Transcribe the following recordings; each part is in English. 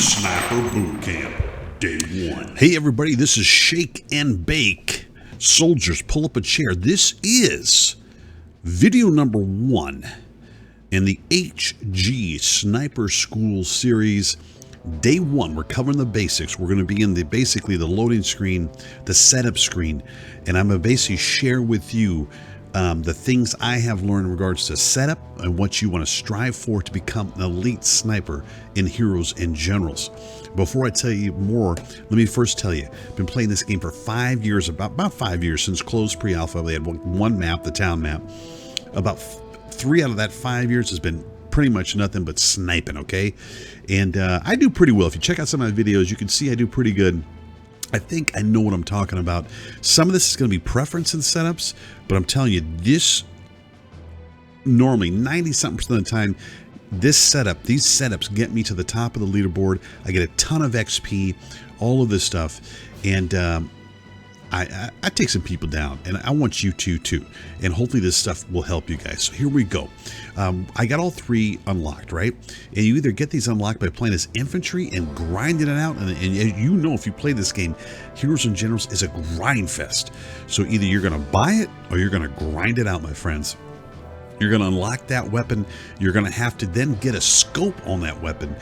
Sniper Boot Camp, Day 1. Hey everybody, this is Shake and Bake. Soldiers, pull up a chair. This is video number 1 in the HG Sniper School series. Day 1, we're covering the basics. We're going to be in basically the loading screen, the setup screen, and I'm going to basically share with you the things I have learned in regards to setup and what you want to strive for to become an elite sniper in Heroes and Generals. Before I tell you more, let me first tell you, I've been playing this game for 5 years, about 5 years since closed pre-alpha. They had one map, the town map. About 3 out of that 5 years has been pretty much nothing but sniping, okay? And I do pretty well. If you check out some of my videos, you can see I do pretty good. I think I know what I'm talking about. Some of this is going to be preference and setups, but I'm telling you, this normally 90-something% of the time, these setups get me to the top of the leaderboard. I get a ton of XP, all of this stuff, and I take some people down, and I want you to too. And hopefully this stuff will help you guys. So here we go. I got all 3 unlocked, right? And you either get these unlocked by playing as infantry and grinding it out. And you know, if you play this game, Heroes and Generals is a grind fest. So either you're going to buy it or you're going to grind it out, my friends. You're going to unlock that weapon. You're going to have to then get a scope on that weapon,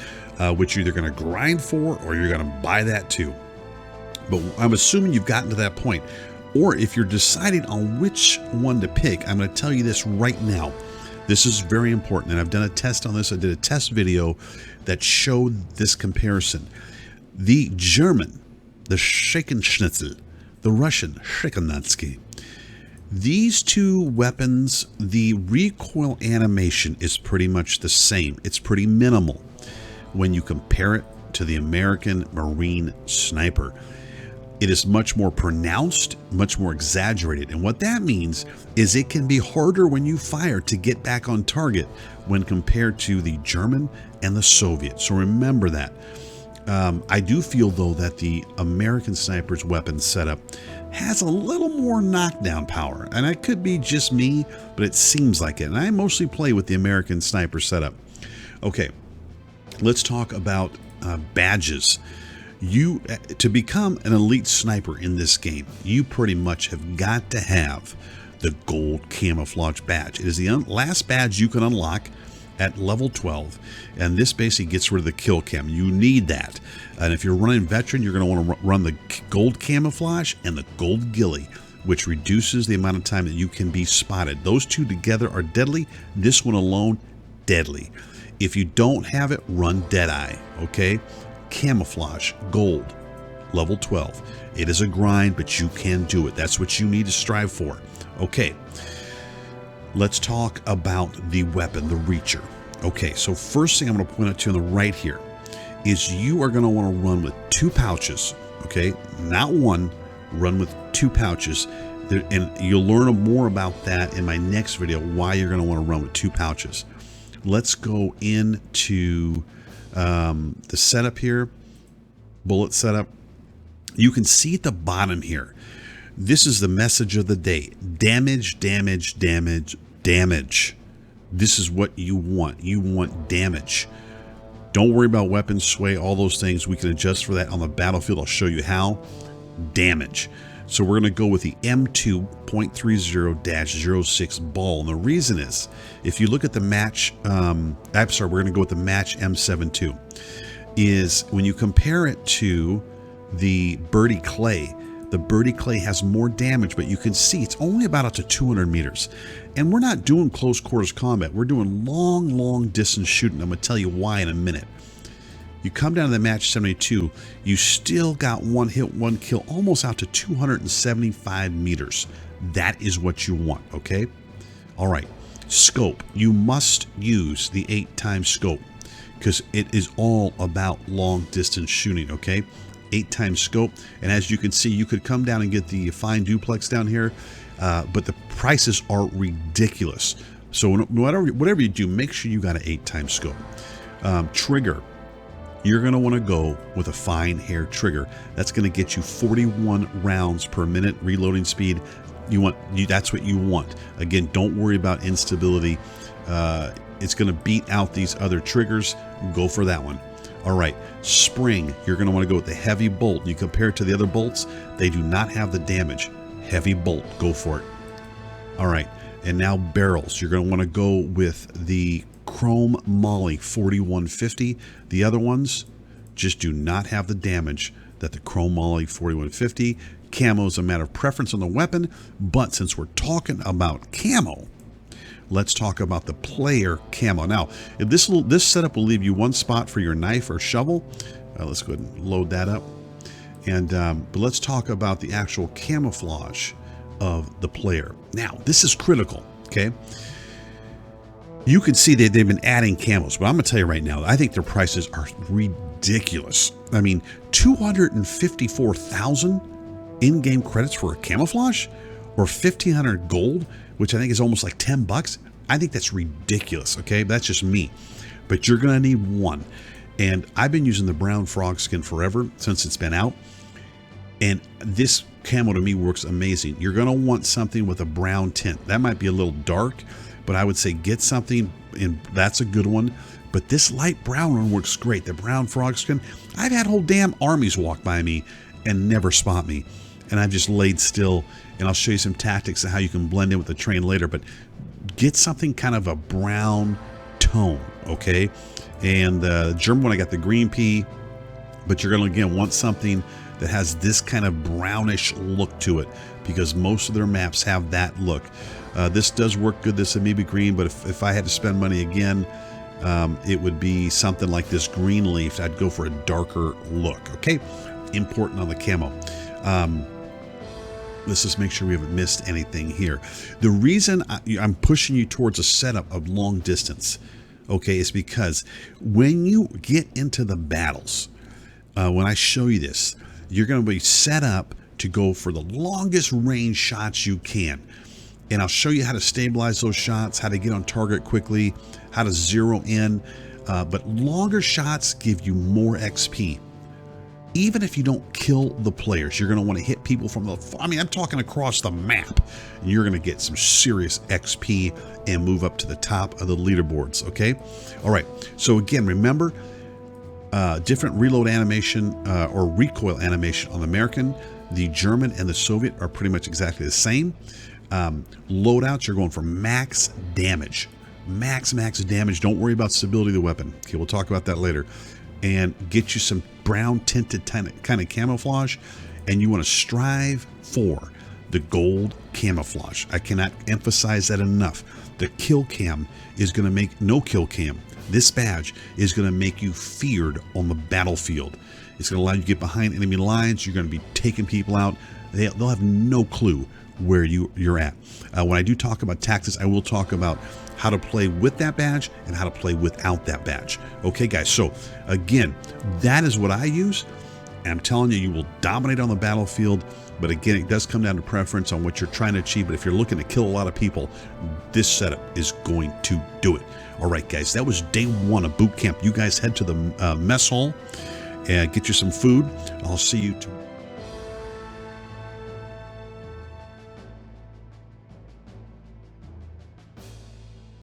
which you're either going to grind for or you're going to buy that too. But I'm assuming you've gotten to that point. Or if you're deciding on which one to pick, I'm going to tell you this right now. This is very important, and I've done a test on this. I did a test video that showed this comparison. The German, the Schnitzel, the Russian Schickenatsky. These two weapons, the recoil animation is pretty much the same. It's pretty minimal when you compare it to the American Marine Sniper. It is much more pronounced, much more exaggerated. And what that means is it can be harder when you fire to get back on target when compared to the German and the Soviet. So remember that. I do feel, though, that the American sniper's weapon setup has a little more knockdown power. And it could be just me, but it seems like it. And I mostly play with the American sniper setup. Okay, let's talk about badges. To become an elite sniper in this game, you pretty much have got to have the gold camouflage badge. It is the last badge you can unlock at level 12, and this basically gets rid of the kill cam. You need that. And if you're running veteran, you're going to want to run the gold camouflage and the gold ghillie, which reduces the amount of time that you can be spotted. Those two together are deadly. This one alone, deadly. If you don't have it, run Deadeye, okay? Camouflage, gold, level 12. It is a grind, but you can do it. That's what you need to strive for. Okay, let's talk about the weapon, the Reacher. Okay, so first thing I'm going to point out to you on the right here is you are going to want to run with 2 pouches, okay? Not one, run with 2 pouches. And you'll learn more about that in my next video, why you're going to want to run with 2 pouches. Let's go into the setup here, bullet setup. You can see at the bottom here, this is the message of the day: damage, damage, damage, damage. This is what you want. You want damage. Don't worry about weapon sway, all those things. We can adjust for that on the battlefield. I'll show you how. Damage. So we're going to go with the M2.30-06 ball. And the reason is, if you look at the match, we're going to go with the match M72, is when you compare it to the Birdie Clay, the Birdie Clay has more damage, but you can see it's only about up to 200 meters. And we're not doing close quarters combat. We're doing long distance shooting. I'm going to tell you why in a minute. You come down to the match 72, you still got 1 hit, 1 kill, almost out to 275 meters. That is what you want, okay? All right, scope. You must use the 8x scope because it is all about long distance shooting, okay? 8x scope. And as you can see, you could come down and get the fine duplex down here, but the prices are ridiculous. So whatever you do, make sure you got an 8x scope. Trigger. You're going to want to go with a fine hair trigger. That's going to get you 41 rounds per minute reloading speed. That's what you want. Again, don't worry about instability. It's going to beat out these other triggers. Go for that one. All right, spring, you're going to want to go with the heavy bolt. You compare it to the other bolts, they do not have the damage. Heavy bolt, go for it. All right, and now barrels. You're going to want to go with the Chrome Molly 4150. The other ones just do not have the damage that the Chrome Molly 4150. Camo is a matter of preference on the weapon, but since we're talking about camo, let's talk about the player camo. Now, if this setup will leave you one spot for your knife or shovel. Let's go ahead and load that up. And but let's talk about the actual camouflage of the player. Now, this is critical, okay? You can see that they've been adding camos, but I'm going to tell you right now, I think their prices are ridiculous. I mean, 254,000 in-game credits for a camouflage, or 1,500 gold, which I think is almost like 10 bucks. I think that's ridiculous, okay? That's just me. But you're going to need one. And I've been using the brown frog skin forever, since it's been out. And this camo to me works amazing. You're going to want something with a brown tint. That might be a little dark, but I would say get something, and that's a good one. But this light brown one works great. The brown frog skin. I've had whole damn armies walk by me and never spot me. And I've just laid still. And I'll show you some tactics of how you can blend in with the train later. But get something kind of a brown tone, okay? And the German one, I got the green pea. But you're going to, again, want something that has this kind of brownish look to it, because most of their maps have that look. This does work good, this amoeba green, but if I had to spend money again, it would be something like this green leaf. I'd go for a darker look, okay? Important on the camo. Let's just make sure we haven't missed anything here. The reason I'm pushing you towards a setup of long distance, okay, is because when you get into the battles, when I show you this, you're going to be set up to go for the longest range shots you can. And I'll show you how to stabilize those shots, how to get on target quickly, how to zero in. But longer shots give you more XP. Even if you don't kill the players, you're going to want to hit people from the, I mean, I'm talking across the map. And you're going to get some serious XP and move up to the top of the leaderboards, okay? All right, so again, remember, different reload animation or recoil animation on the American. The German and the Soviet are pretty much exactly the same. Loadouts, you're going for max damage. Max damage. Don't worry about stability of the weapon. Okay, we'll talk about that later. And get you some brown tinted kind of camouflage. And you want to strive for the gold camouflage. I cannot emphasize that enough. The kill cam is going to make no kill cam. This badge is going to make you feared on the battlefield. It's going to allow you to get behind enemy lines. You're going to be taking people out. They'll have no clue where you're at. When I do talk about tactics, I will talk about how to play with that badge and how to play without that badge. Okay, guys, so again, that is what I use. And I'm telling you, you will dominate on the battlefield. But again, it does come down to preference on what you're trying to achieve. But if you're looking to kill a lot of people, this setup is going to do it. All right, guys, that was day one of boot camp. You guys head to the mess hall and get you some food. I'll see you tomorrow.